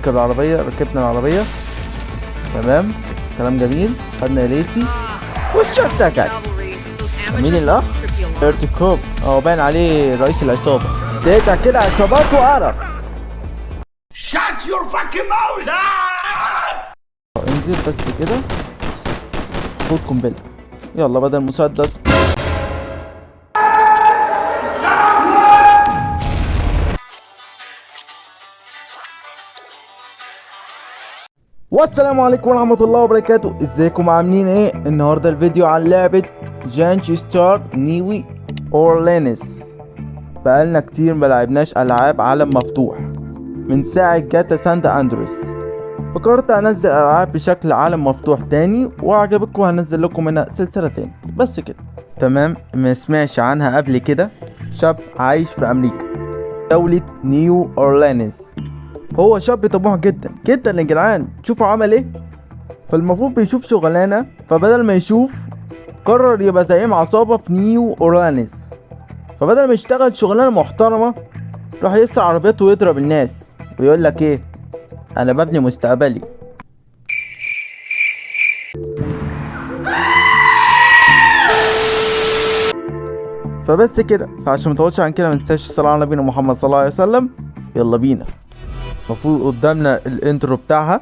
نركب العربية. ركبنا العربية تمام، كلام جميل. خدنا ليسي والشوت جت. مين الاخ؟ ارتكوب، هو باين عليه رئيس العصابة. تقطع كده عصابات وقرف. Shut your fucking mouth! انزل بس كده، خد قنبلة يلا بدل مسدس. والسلام عليكم ورحمة الله وبركاته. ازيكم عاملين ايه؟ النهاردة الفيديو عن لعبة جانشستر نيو اورلينز. بقالنا كتير ملعبناش العاب عالم مفتوح من ساعة جاتا سانت اندريس. فكرت انزل العاب بشكل عالم مفتوح تاني وعجبكم هنزل لكم منها سلسلة تاني بس كده تمام. ما سمعش عنها قبل كده. شاب عايش في امريكا دولة نيو اورلينز. هو شاب طموح جدا جدا يا جدعان. شوفوا عمل ايه. فالمفروض بيشوف شغلانة، فبدل ما يشوف قرر يبقى زعيم عصابة في نيو اورلينز. فبدل ما يشتغل شغلانة محترمة راح يسرق عربيات ويضرب الناس ويقول لك ايه، انا ببني مستقبلي. فبس كده. فعشان متطولش عن كده مننساش الصلاة على نبينا محمد صلى الله عليه وسلم. يلا بينا. المفروض قدامنا الانترو بتاعها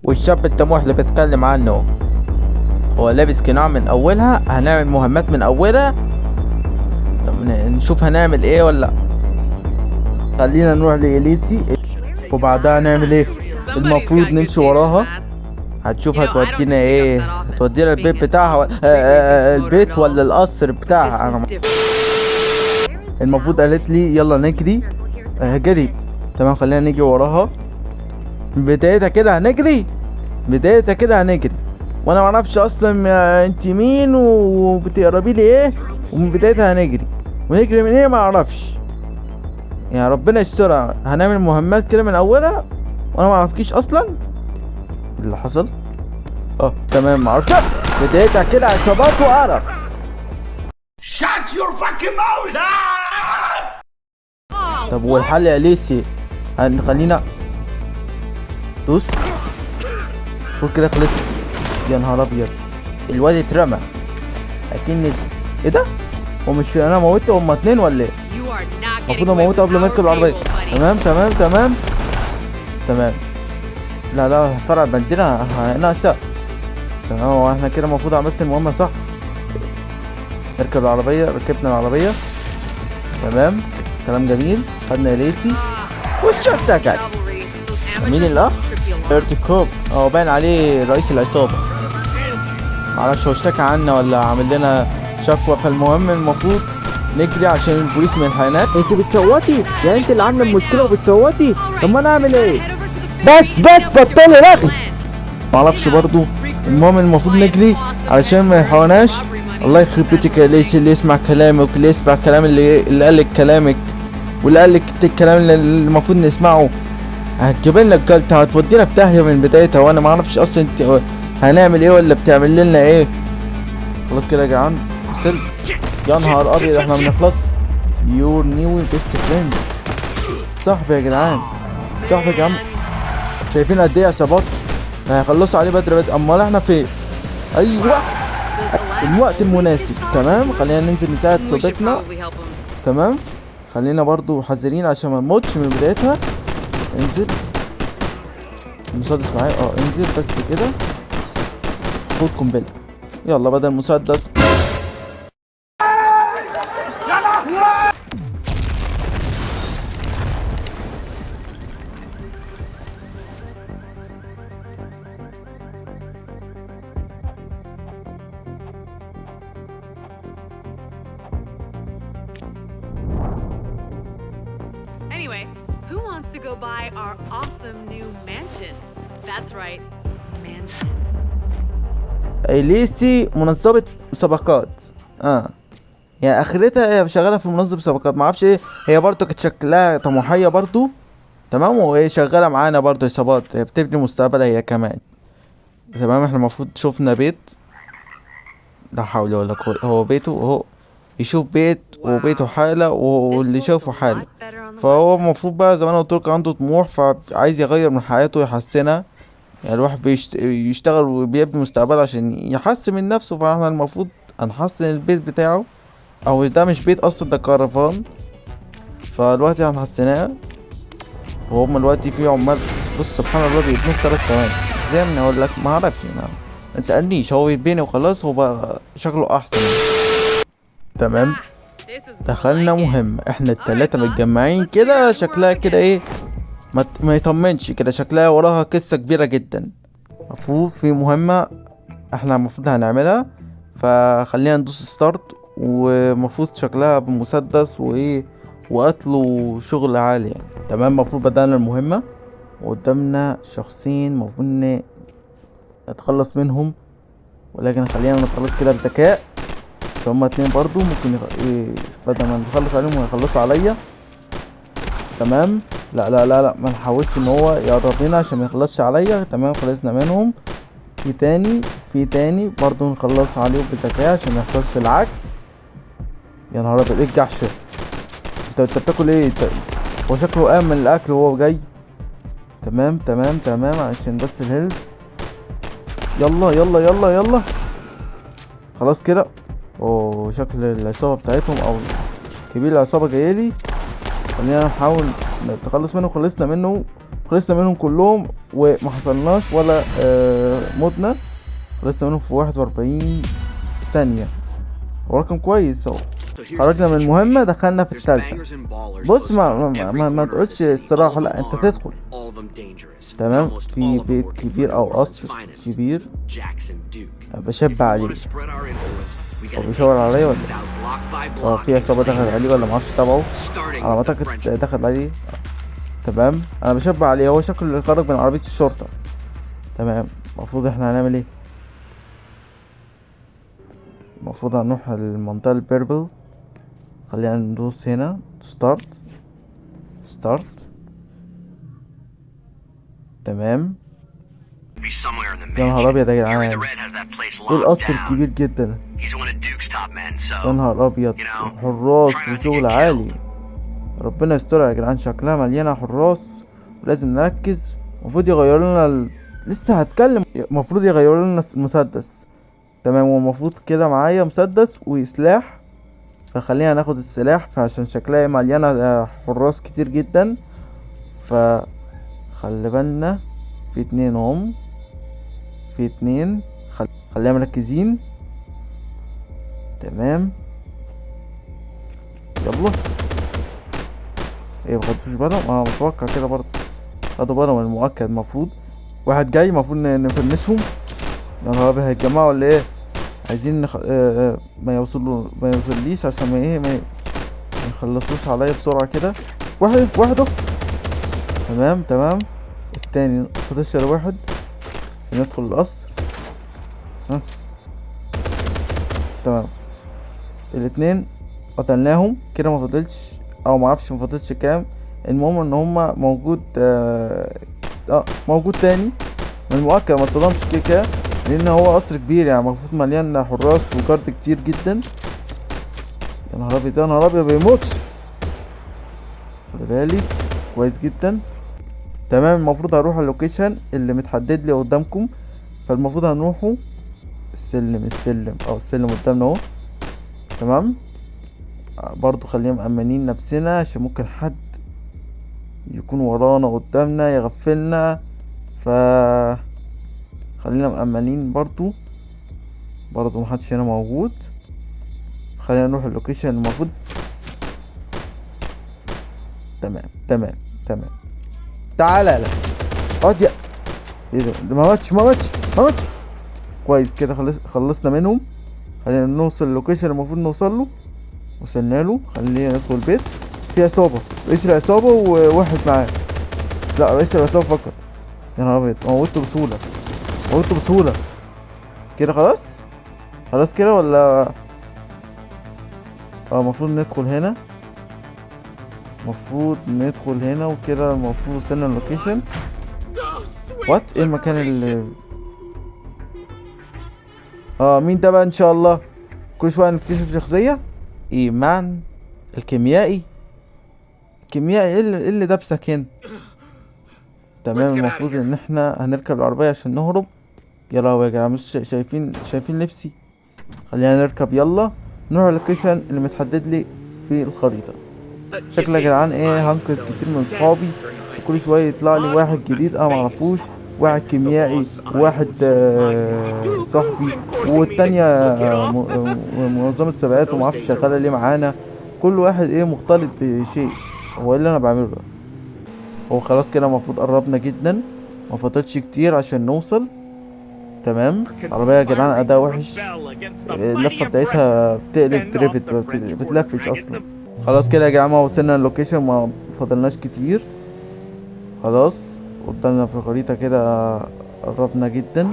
والشاب الطموح اللي بيتكلم عنه. هو لابس قناع من اولها. هنعمل مهمات من اولها. طب نشوف هنعمل ايه ولا. خلينا نروح لإليسي وبعدها نعمل ايه. المفروض نمشي وراها. هتشوف هتودينا ايه. هتودينا البيت بتاعها البيت ولا القصر بتاعها. انا المفروض قالت لي يلا نجري. جريت تمام. خلينا نيجي وراها. من بدايتها كده هنجري. بدايتها كده هنجري وانا معرفش اصلا انت مين وبتقربي لي ايه. ومن بدايتها هنجري ونجري من ايه معرفش. يعني ربنا يسترها. هنعمل مهمات كده من اولها وانا معرفكيش اصلا اللي حصل. تمام معرفش. بدايتها كده عصابات وقرف. Shut your fucking mouth! طب والحل يا ليسي؟ هنخلينا دوس فوق كده. خلصت. يا نهار ابيض الواد اترمى اكن. ايه ده؟ هو مش انا موته هما اتنين ولا ايه؟ المفروض اموته قبل ما يركب العربيه. تمام تمام تمام تمام. لا فرع بنزين هنقص. تمام. هو احنا كده المفروض عملت المهمه صح. نركب العربيه. ركبنا العربيه تمام، كلام جميل. خدنا ليسي والشوت جت. مين الاخ؟ ارتكوب، هو باين عليه رئيس العصابة. معرفش هو اشتكى عنا ولا عامل لنا شكوى. فالمهم المفروض نجري عشان البوليس ما يلحقناش. انت بتصوتي؟ يعني انت اللي عامله المشكلة وبتصوتي؟ طب ما انا اعمل ايه؟ بس بطلي رغي. معرفش برضو. المهم المفروض نجري علشان ما يلحقناش. الله يخرب بيتك يا ليسي. اللي يسمع كلامك واللي يسمع كلام اللي قالك كلامك واللي قالك الكلام اللي المفروض نسمعه. هتجيب لنا الجلطة. هتودينا في داهية من بدايتها وانا ما اعرفش اصلا انت هنعمل ايه ولا بتعمل لنا ايه. خلاص كده يا جدعان وصل. يا نهار ابيض احنا بنخلص. يور نيو بيست فريند. صاحبي يا جدعان. صاحبي يا جدعان. شايفين قد ايه عصابات هيخلصوا عليه بدري. امال احنا فين؟ ايوه الوقت المناسب. تمام. خلينا ننزل نساعد صديقنا. تمام. خلينا برضو حذرين عشان ما نموتش من بدايتها. انزل. المسدس معايا. انزل بس كده. خد قنبله يلا بدل مسدس. Anyway, who wants to go buy our awesome new mansion? That's right, mansion. اليسي منظمة مسابقات. يعني اخرتها هي شغالة في منظمة مسابقات. معرفش ايه. هي برضو كانت شكلها طموحية برضو. تمام. وهي شغالة معانا برضو عصابات. هي بتبني مستقبلها هي كمان. تمام. احنا المفروض شوفنا بيت. لا حول ولا قوة. هو بيته اهو. يشوف بيت وبيته حالة واللي شافه حالة. on the فهو website. المفروض بقى زي ما انا قلت لك عنده طموح، فعايز يغير من حياته يحسنها. يعني الواحد يشتغل وبيبني مستقبله عشان يحسن من نفسه، فاحنا المفروض هنحسن البيت بتاعه. او ده مش بيت اصلا، ده كرفان. فدلوقتي هنحسنها. وهم دلوقتي في عمال، بص سبحان الله، بيبنوا في 3 ثواني. ازاي من اقول لك؟ ما اعرفش، ما تسألنيش. هو بيتبني وخلاص، هو بقى شكله احسن. تمام. Ah, this is more دخلنا like it. مهم، احنا التلاتة boss. متجمعين Let's كده، figure out who we're شكلها up كده ايه، ما يطمنش كده، شكلها وراها قصة كبيرة جدا. المفروض في مهمة احنا المفروض هنعملها، فخلينا ندوس ستارت. ومفروض شكلها بمسدس وايه، وقتل وشغل عالي يعني. تمام. المفروض بدأنا المهمة، وقدامنا شخصين المفروض نتخلص منهم، ولكن خلينا نتخلص كده بذكاء، عشان هما 2 برضو ممكن بدل ما نخلص عليهم ويخلصوا عليا. تمام. لا لا لا لا، ما نحاولش ان هو يقرب لنا عشان ما يخلصش عليا. تمام، خلصنا منهم. في تاني برضو نخلص عليهم بذكاء عشان ما يحصلش العكس. يا نهار ابيض، ايه الجحش؟ انت بتاكل ايه انت؟ هو شكله امن الاكل وهو جاي. تمام تمام تمام، عشان بس الهيلث. يلا يلا يلا يلا، خلاص كده. اوه، شكل العصابة بتاعتهم او كبير العصابة جايلي. خلينا نحاول نتخلص منه. خلصنا منهم كلهم، وما حصلناش ولا متنا. خلصنا منهم في 41 ثانية، ورقم كويس اهو. خرجنا من المهمة، دخلنا في التالتة. بص، ما تقولش الصراحة، لا انت تدخل. تمام. في بيت كبير او قصر كبير، بشبع عليه. هو بيشاور عليا ولا في عصابة دخلت عليه ولا معرفش تبعه؟ على ما اعتقد دخلت عليه. تمام، انا بشبع عليه. هو شكله اللي خرج من عربية الشرطة. تمام. المفروض احنا هنعمل ايه؟ المفروض هنروح المنطقة البيربل. خلينا ندوس هنا ستارت. تمام. يا نهار ابيض يا جدعان، ايه القصر الكبير جدا؟ يا نهار ابيض، حراس وشغل عالي. ربنا يستر يا جدعان، شكلها مليانه حراس ولازم نركز. المفروض يغيروا لنا لسه هتكلم. المفروض يغيروا لنا المسدس. تمام. والمفروض كده معايا مسدس وسلاح، فخلينا ناخد السلاح، فعشان شكلها مليانه حراس كتير جدا. فخلي بالنا، في 2 هم، في 2. خلينا مركزين. تمام. يلا. ايه، مخدوش بالهم؟ متوقع كده برضه خدوا بالهم من المؤكد. المفروض واحد جاي، المفروض نفنشهم. يا نهار ابيض، هيتجمعوا ولا ايه؟ عايزين ما يوصليش عشان ما يخلصوش عليا بسرعة كده. واحد اهو. تمام. التاني فاضلش الا واحد عشان ندخل القصر. تمام. 2 قتلناهم كده، ما فاضلش، او ما اعرفش ما فاضلش كام. المهم ان هما موجود تاني. من المؤكد ما اتصدمش كده، لان هو قصر كبير يعني، المفروض مليان حراس وجارد كتير جدا. يا نهار ابيض، بيموتش. خد بالي كويس جدا. تمام. المفروض هروح اللوكيشن اللي متحدد لي قدامكم. فالمفروض هنروحوا السلم قدامنا اهو. تمام. برضو خلينا مأمنين نفسنا، عشان ممكن حد يكون ورانا قدامنا يغفلنا. خلينا مأمنين برضو محدش هنا موجود. خلينا نروح اللوكيشن المفروض. تمام. تعالى لا اقعد. ايه ده؟ ما ماتش. كويس كده، خلصنا منهم. خلينا نوصل اللوكيشن المفروض نوصل له. وصلنا له. خلينا ندخل البيت. في عصابة، رئيس العصابة وواحد معاه. لا، رئيس العصابة فقط. يا نهار ابيض، موته بسهولة كده. خلاص كده ولا المفروض ندخل هنا. وكده المفروض وصلنا اللوكيشن. وات، ايه المكان اللي مين ده بقى؟ ان شاء الله كل شويه نكتشف شخصيه. ايمان الكيميائي كيميائي، إيه اللي دبسك هنا؟ تمام. المفروض ان احنا هنركب العربية عشان نهرب. يلا يا جماعة، مش شايفين لبسي؟ خلينا نركب، يلا نروح اللوكيشن اللي متحدد لي في الخريطة. شكلي يا جدعان ايه هنقذ كتير من صحابي، كل شوية يطلع لي واحد جديد انا معرفوش، واحد كيميائي، وواحد صاحبي، والتانية منظمة سباقات ومعرفش شغالة ليه معانا. كل واحد ايه مختلط بشيء. هو ايه اللي انا بعمله ده؟ هو خلاص كده المفروض قربنا جدا، ما فاضلش كتير عشان نوصل. تمام. العربية يا جدعان اداء وحش، اللفة بتاعتها بتقلب دريفت، بتلفش اصلا. خلاص كده يا جماعة وصلنا اللوكيشن، ما فاضلناش كتير. خلاص قدامنا في الخريطة كده، قربنا جدا.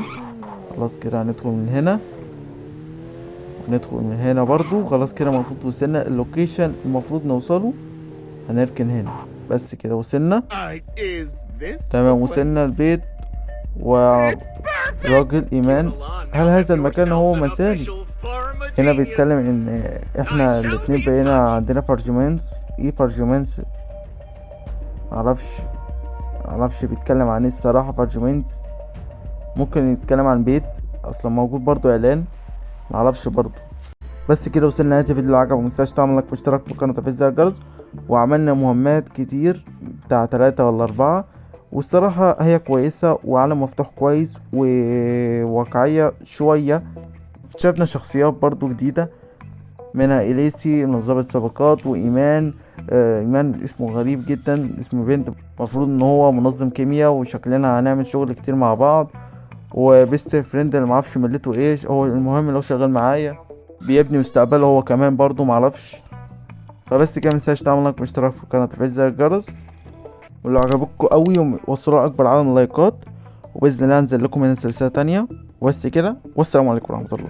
خلاص كده هندخل من هنا وندخل من هنا برضو. خلاص كده المفروض وصلنا اللوكيشن المفروض نوصله. هنركن هنا بس كده وصلنا. تمام وصلنا البيت. وراجل ايمان، هل هذا المكان هو مثالي؟ هنا بيتكلم ان احنا الاتنين بقينا عندنا فرجمانس. ايه فرجمانس؟ معرفش بيتكلم عن ايه الصراحة. فرجمانس ممكن يتكلم عن بيت اصلا موجود برضو اعلان، معرفش برضو. بس كده وصلنا نهاية الفيديو. لو عجبك متنساش تعمل لايك واشتراك في القناة وتفعيل زر الجرس. وعملنا مهمات كتير بتاع 3 ولا 4، والصراحة هي كويسة وعالم مفتوح كويس وواقعية شوية. شفنا شخصيات برضو جديدة، منها إليسي منظمة سباقات، وإيمان. إيمان اسمه غريب جدا، اسمه بنت، المفروض إن هو منظم كيمياء، وشكلنا هنعمل شغل كتير مع بعض. وبيست فريند اللي معرفش ملته ايش، هو المهم اللي هو شغال معايا بيبني مستقبله هو كمان برضو معرفش. فبس كده متنساش تعمل لايك واشتراك في القناة وتفعيل زر الجرس. ولو عجبكم قوي وصلوا اكبر عدد من اللايكات، وباذن الله هنزل لكم من سلسلة تانية. وبس كده، والسلام عليكم ورحمة الله.